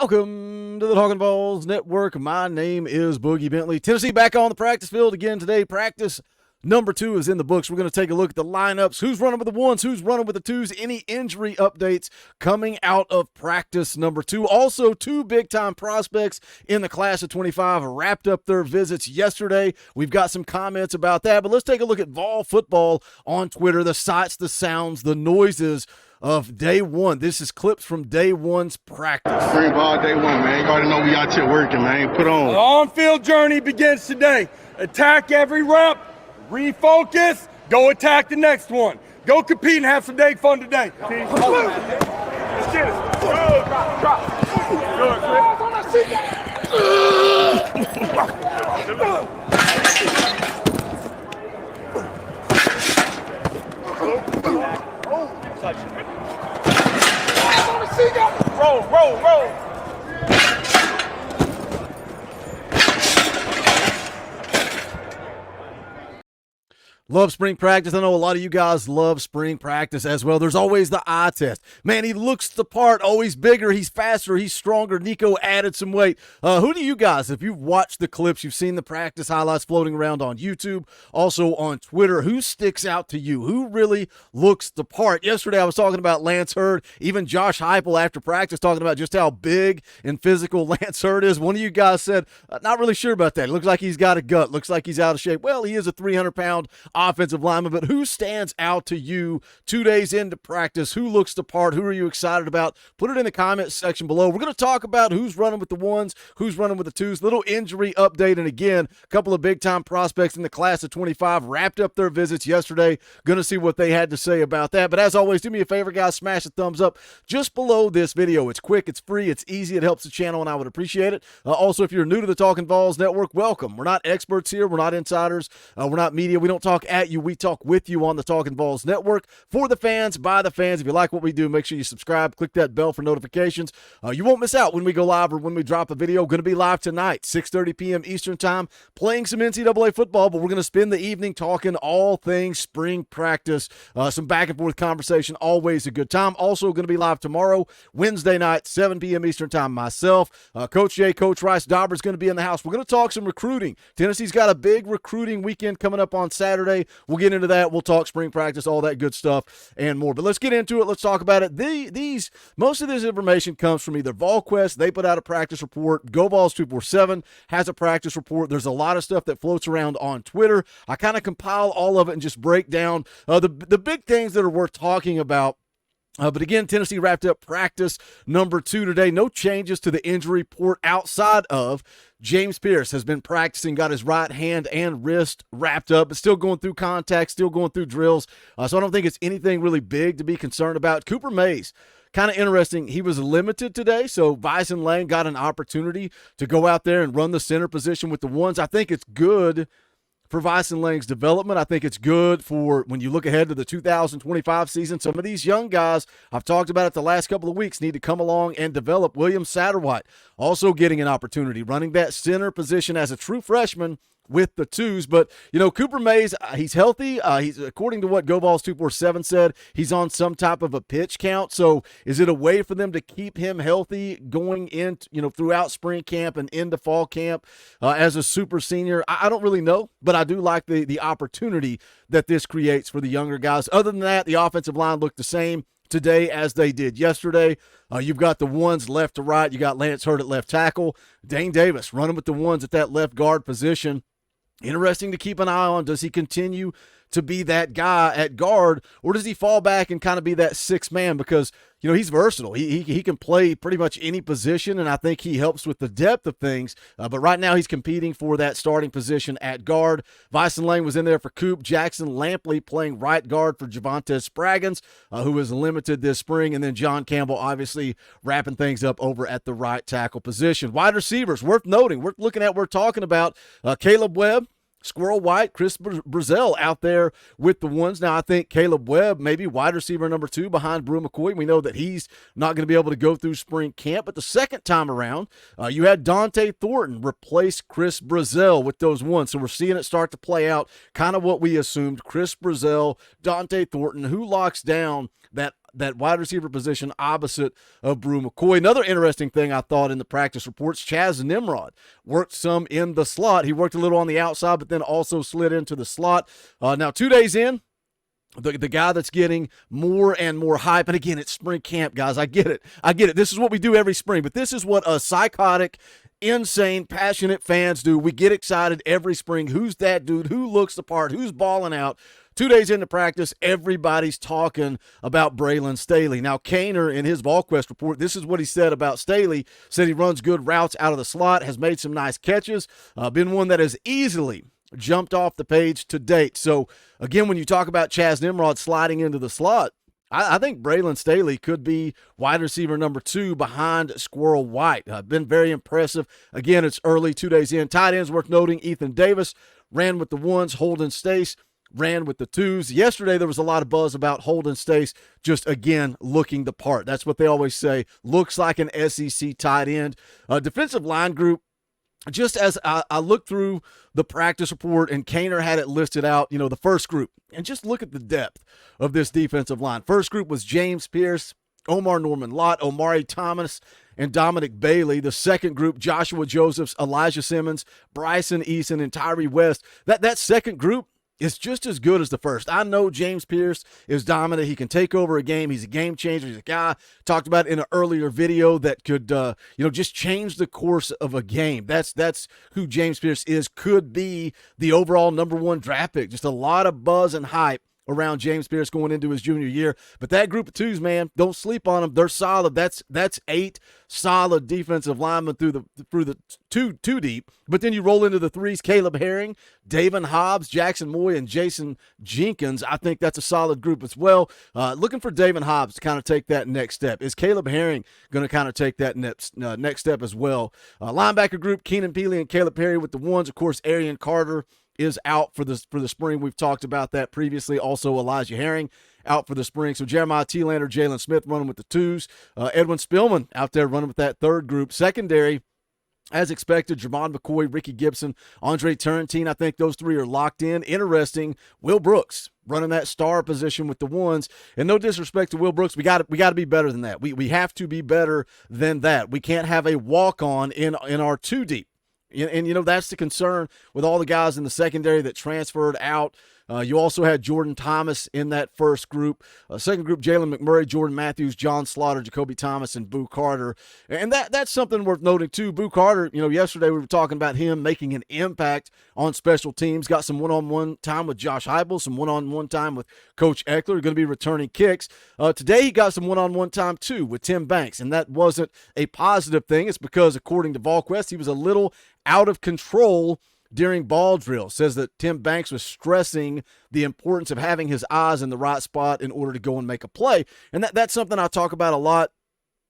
Welcome to the Talkin VAWLS Network. My name is Boogie Bentley. Tennessee back on the practice field again today. Practice number 2 is in the books. We're going to take a look at the lineups. Who's running with the ones? Who's running with the twos? Any injury updates coming out of practice number 2. Also, 2 big-time prospects in the class of 25 wrapped up their visits yesterday. We've got some comments about that, but let's take a look at Vol football on Twitter, the sights, the sounds, the noises of day 1. This is clips from day 1's practice. Spring ball day 1, man. You already know we out here working, man. Put on. The on-field journey begins today. Attack every rep, refocus, go attack the next one. Go compete and have some day fun today. Let's get it. Drop. Roll. Love spring practice. I know a lot of you guys love spring practice as well. There's always the eye test. Man, he looks the part. Oh, he's bigger, he's faster, he's stronger. Nico added some weight. Who do you guys, if you've watched the clips, you've seen the practice highlights floating around on YouTube, also on Twitter, who sticks out to you? Who really looks the part? Yesterday I was talking about Lance Hurd, even Josh Heupel after practice talking about just how big and physical Lance Hurd is. One of you guys said, not really sure about that. It looks like he's got a gut. Looks like he's out of shape. Well, he is a 300-pound offensive lineman, but who stands out to you 2 days into practice? Who looks the part? Who are you excited about? Put it in the comments section below. We're going to talk about who's running with the ones, who's running with the twos, little injury update, and again, a couple of big-time prospects in the class of 25 wrapped up their visits yesterday. Going to see what they had to say about that, but as always, do me a favor, guys, smash a thumbs up just below this video. It's quick, it's free, it's easy, it helps the channel, and I would appreciate it. Also, if you're new to the Talkin VAWLS Network, welcome. We're not experts here. We're not insiders. We're not media. We don't talk at you. We talk with you on the Talkin VAWLS Network for the fans, by the fans. If you like what we do, make sure you subscribe, click that bell for notifications. You won't miss out when we go live or when we drop a video. Going to be live tonight, 6:30 p.m. Eastern time, playing some NCAA football, but we're going to spend the evening talking all things spring practice, some back and forth conversation, always a good time. Also going to be live tomorrow, Wednesday night, 7 p.m. Eastern time, myself, Coach Jay, Coach Rice, Dauber's going to be in the house. We're going to talk some recruiting. Tennessee's got a big recruiting weekend coming up on Saturday. We'll get into that. We'll talk spring practice, all that good stuff, and more. But let's get into it. Let's talk about it. Most of this information comes from either VolQuest. They put out a practice report. Go Vols 247 has a practice report. There's a lot of stuff that floats around on Twitter. I kind of compile all of it and just break down the big things that are worth talking about. But again, Tennessee wrapped up practice number 2 today. No changes to the injury report outside of James Pierce has been practicing, got his right hand and wrist wrapped up, but still going through contact, still going through drills. So I don't think it's anything really big to be concerned about. Cooper Mays, kind of interesting. He was limited today, so Bison Lane got an opportunity to go out there and run the center position with the ones. I think it's good for Bison Lane's development. I think it's good for when you look ahead to the 2025 season. Some of these young guys, I've talked about it the last couple of weeks, need to come along and develop. William Satterwhite also getting an opportunity, running that center position as a true freshman with the twos. But, you know, Cooper Mays, he's healthy. He's, according to what Go Vols 247 said, he's on some type of a pitch count. So is it a way for them to keep him healthy going in, you know, throughout spring camp and into fall camp as a super senior? I don't really know, but I do like the opportunity that this creates for the younger guys. Other than that, the offensive line looked the same today as they did yesterday. You've got the ones left to right. You got Lance Hurd at left tackle. Dane Davis running with the ones at that left guard position. Interesting to keep an eye on. Does he continue to be that guy at guard, or does he fall back and kind of be that sixth man? Because, you know, he's versatile. He can play pretty much any position, and I think he helps with the depth of things. But right now he's competing for that starting position at guard. Bison Lane was in there for Coop. Jackson Lampley playing right guard for Javonte Spraggins, who was limited this spring. And then John Campbell obviously wrapping things up over at the right tackle position. Wide receivers, worth noting, worth looking at, we're talking about Caleb Webb, Squirrel White, Chris Brazell out there with the ones. Now, I think Caleb Webb, maybe wide receiver number 2 behind Brew McCoy. We know that he's not going to be able to go through spring camp. But the second time around, you had Dante Thornton replace Chris Brazell with those ones. So we're seeing it start to play out, kind of what we assumed. Chris Brazell, Dante Thornton, who locks down that wide receiver position opposite of Brew McCoy. Another interesting thing I thought in the practice reports, Chaz Nimrod worked some in the slot. He worked a little on the outside, but then also slid into the slot. Now, 2 days in, the guy that's getting more and more hype, and again, it's spring camp, guys. I get it. This is what we do every spring, but this is what a psychotic, insane, passionate fans do. We get excited every spring. Who's that dude? Who looks the part? Who's balling out? 2 days into practice, everybody's talking about Braylon Staley. Now, Kaner, in his VolQuest report, this is what he said about Staley. Said he runs good routes out of the slot, has made some nice catches, been one that has easily jumped off the page to date. So, again, when you talk about Chaz Nimrod sliding into the slot, I think Braylon Staley could be wide receiver number 2 behind Squirrel White. Been very impressive. Again, it's early, 2 days in. Tight ends worth noting, Ethan Davis ran with the 1s, Holden Stace ran with the 2s. Yesterday, there was a lot of buzz about Holden Stace just, again, looking the part. That's what they always say. Looks like an SEC tight end. Defensive line group, just as I looked through the practice report and Kaner had it listed out, the first group, and just look at the depth of this defensive line. First group was James Pierce, Omar Norman Lott, Omari Thomas, and Dominic Bailey. The second group, Joshua Josephs, Elijah Simmons, Bryson Eason, and Tyree West. That second group is just as good as the first. I know James Pierce is dominant. He can take over a game. He's a game changer. He's a guy talked about in an earlier video that could, just change the course of a game. That's who James Pierce is. Could be the overall number 1 draft pick. Just a lot of buzz and hype around James Pierce going into his junior year. But that group of 2s, man, don't sleep on them. They're solid. That's 8 solid defensive linemen through the two deep. But then you roll into the 3s, Caleb Herring, Davon Hobbs, Jackson Moy, and Jason Jenkins. I think that's a solid group as well. Looking for Davon Hobbs to kind of take that next step. Is Caleb Herring going to kind of take that next step as well? Linebacker group, Keenan Peely and Caleb Perry with the 1s. Of course, Arian Carter is out for the spring. We've talked about that previously. Also, Elijah Herring out for the spring. So Jeremiah Thielander, Jalen Smith running with the 2s. Edwin Spillman out there running with that third group. Secondary, as expected, Jermon McCoy, Ricky Gibson, Andre Turrentine. I think those 3 are locked in. Interesting, Will Brooks running that star position with the 1s. And no disrespect to Will Brooks, we got to be better than that. We have to be better than that. We can't have a walk-on in our 2 deep. And that's the concern with all the guys in the secondary that transferred out. You also had Jordan Thomas in that first group. Second group, Jalen McMurray, Jordan Matthews, John Slaughter, Jacoby Thomas, and Boo Carter. And that's something worth noting, too. Boo Carter, yesterday we were talking about him making an impact on special teams. Got some one-on-one time with Josh Heupel, some one-on-one time with Coach Eckler, going to be returning kicks. Today he got some one-on-one time, too, with Tim Banks, and that wasn't a positive thing. It's because, according to VolQuest, he was a little out of control during ball drill. Says that Tim Banks was stressing the importance of having his eyes in the right spot in order to go and make a play. And that's something I talk about a lot.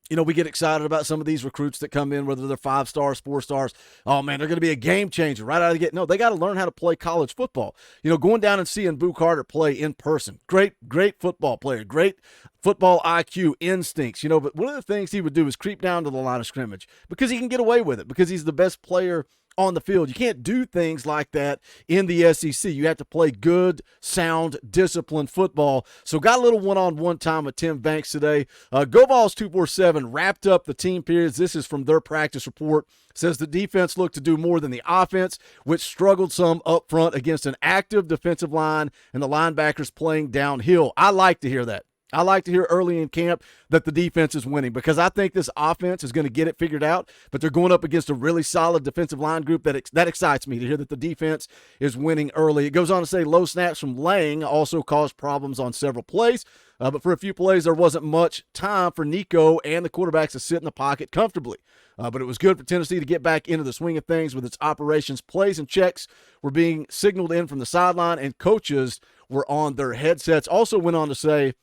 We get excited about some of these recruits that come in, whether they're 5 stars, 4 stars. Oh, man, they're going to be a game changer right out of the gate. No, they got to learn how to play college football. Going down and seeing Boo Carter play in person. Great football player. Great football IQ, instincts. But one of the things he would do is creep down to the line of scrimmage because he can get away with it, because he's the best player on the field. You can't do things like that in the SEC. You have to play good, sound, disciplined football. So got a little one-on-one time with Tim Banks today. Go Vols 247 wrapped up the team periods. This is from their practice report. Says the defense looked to do more than the offense, which struggled some up front against an active defensive line and the linebackers playing downhill. I like to hear that. I like to hear early in camp that the defense is winning, because I think this offense is going to get it figured out, but they're going up against a really solid defensive line group that excites me to hear that the defense is winning early. It goes on to say low snaps from Lang also caused problems on several plays, but for a few plays there wasn't much time for Nico and the quarterbacks to sit in the pocket comfortably. But it was good for Tennessee to get back into the swing of things with its operations. Plays and checks were being signaled in from the sideline, and coaches were on their headsets. Also went on to say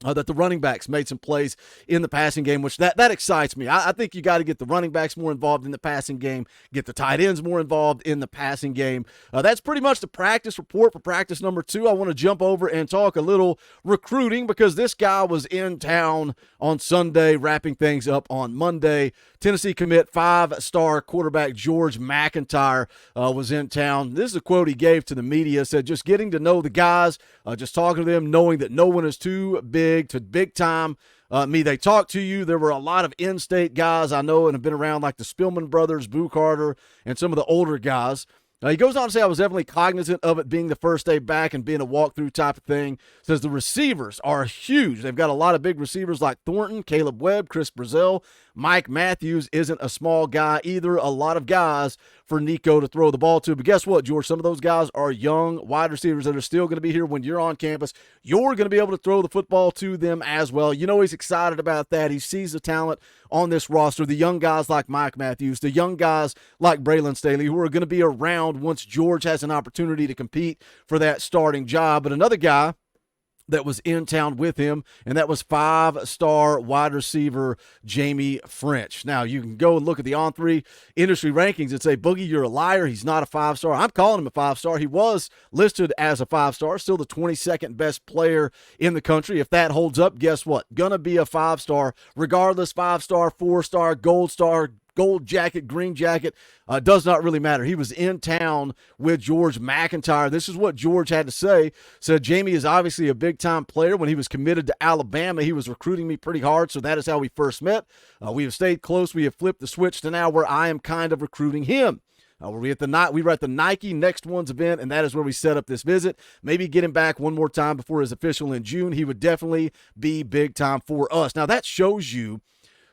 that the running backs made some plays in the passing game, which that excites me. I think you got to get the running backs more involved in the passing game, get the tight ends more involved in the passing game. That's pretty much the practice report for practice number 2. I want to jump over and talk a little recruiting, because this guy was in town on Sunday, wrapping things up on Monday. Tennessee commit 5-star quarterback George McIntyre was in town. This is a quote he gave to the media. Said, just getting to know the guys, just talking to them, knowing that no one is too big big to big time. They talked to you. There were a lot of in-state guys I know and have been around, like the Spillman brothers, Boo Carter, and some of the older guys. He goes on to say, I was definitely cognizant of it being the first day back and being a walkthrough type of thing. Says the receivers are huge. They've got a lot of big receivers like Thornton, Caleb Webb, Chris Brazil. Mike Matthews isn't a small guy either. A lot of guys for Nico to throw the ball to. But guess what, George? Some of those guys are young wide receivers that are still going to be here when you're on campus. You're going to be able to throw the football to them as well. You know he's excited about that. He sees the talent on this roster. The young guys like Mike Matthews, the young guys like Braylon Staley, who are going to be around once George has an opportunity to compete for that starting job. But another guy that was in town with him, and that was 5-star wide receiver Jamie French. Now, you can go and look at the On3 industry rankings and say, Boogie, you're a liar. He's not a 5-star. I'm calling him a 5-star. He was listed as a 5-star, still the 22nd best player in the country. If that holds up, guess what? Gonna be a 5-star, regardless, 5-star, 4-star, gold star, gold jacket, green jacket, does not really matter. He was in town with George McIntyre. This is what George had to say. Said, Jamie is obviously a big-time player. When he was committed to Alabama, he was recruiting me pretty hard, so that is how we first met. We have stayed close. We have flipped the switch to now where I am kind of recruiting him. We were at the Nike Next One's event, and that is where we set up this visit. Maybe get him back one more time before his official in June. He would definitely be big time for us. Now, that shows you,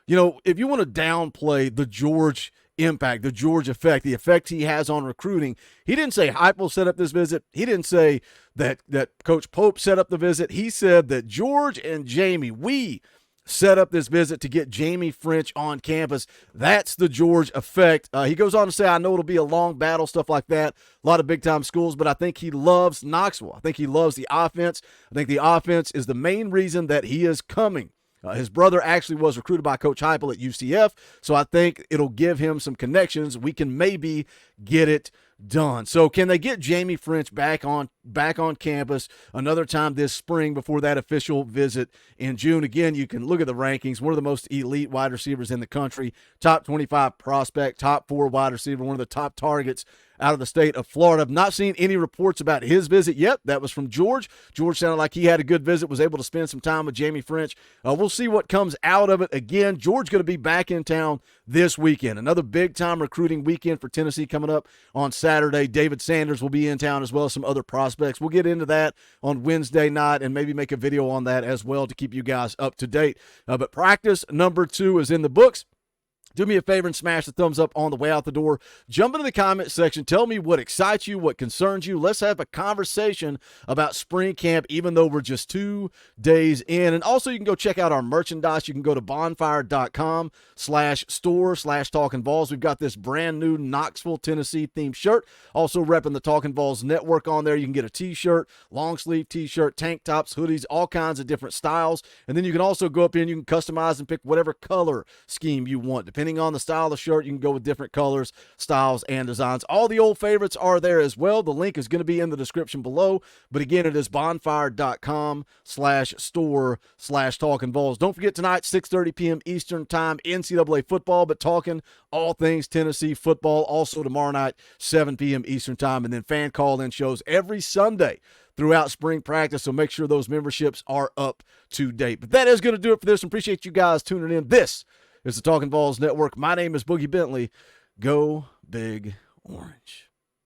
if you want to downplay the George impact, the George effect, the effect he has on recruiting, he didn't say Heupel set up this visit. He didn't say that Coach Pope set up the visit. He said that George and Jamie, we set up this visit to get Jamie French on campus. That's the George effect. He goes on to say, I know it'll be a long battle, stuff like that, a lot of big-time schools, but I think he loves Knoxville. I think he loves the offense. I think the offense is the main reason that he is coming. His brother actually was recruited by Coach Heupel at UCF, so I think it'll give him some connections. We can maybe get it done. So can they get Jamie French back on campus another time this spring before that official visit in June? Again, you can look at the rankings. One of the most elite wide receivers in the country, top 25 prospect, top 4 wide receiver, one of the top targets out of the state of Florida. I've not seen any reports about his visit yet. That was from George. George sounded like he had a good visit, was able to spend some time with Jamie French. We'll see what comes out of it. Again, George going to be back in town this weekend. Another big-time recruiting weekend for Tennessee coming up on Saturday. David Sanders will be in town as well as some other prospects. We'll get into that on Wednesday night and maybe make a video on that as well to keep you guys up to date. But practice number 2 is in the books. Do me a favor and smash the thumbs up on the way out the door. Jump into the comment section. Tell me what excites you, what concerns you. Let's have a conversation about spring camp, even though we're just 2 days in. And also, you can go check out our merchandise. You can go to bonfire.com/store/Talkin VAWLS. We've got this brand new Knoxville, Tennessee themed shirt. Also repping the Talkin VAWLS network on there. You can get a t-shirt, long sleeve t-shirt, tank tops, hoodies, all kinds of different styles. And then you can also go up here and you can customize and pick whatever color scheme you want. Depending on the style of the shirt, you can go with different colors, styles, and designs. All the old favorites are there as well. The link is going to be in the description below. But again, it is bonfire.com/store/Talkin VAWLS. Don't forget tonight, 6:30 p.m. Eastern Time, NCAA football, but talking all things Tennessee football. Also tomorrow night, 7 p.m. Eastern Time, and then fan call-in shows every Sunday throughout spring practice, so make sure those memberships are up to date. But that is going to do it for this. Appreciate you guys tuning in. This is the Talkin VAWLS Network. My name is Boogie Bentley. Go Big Orange.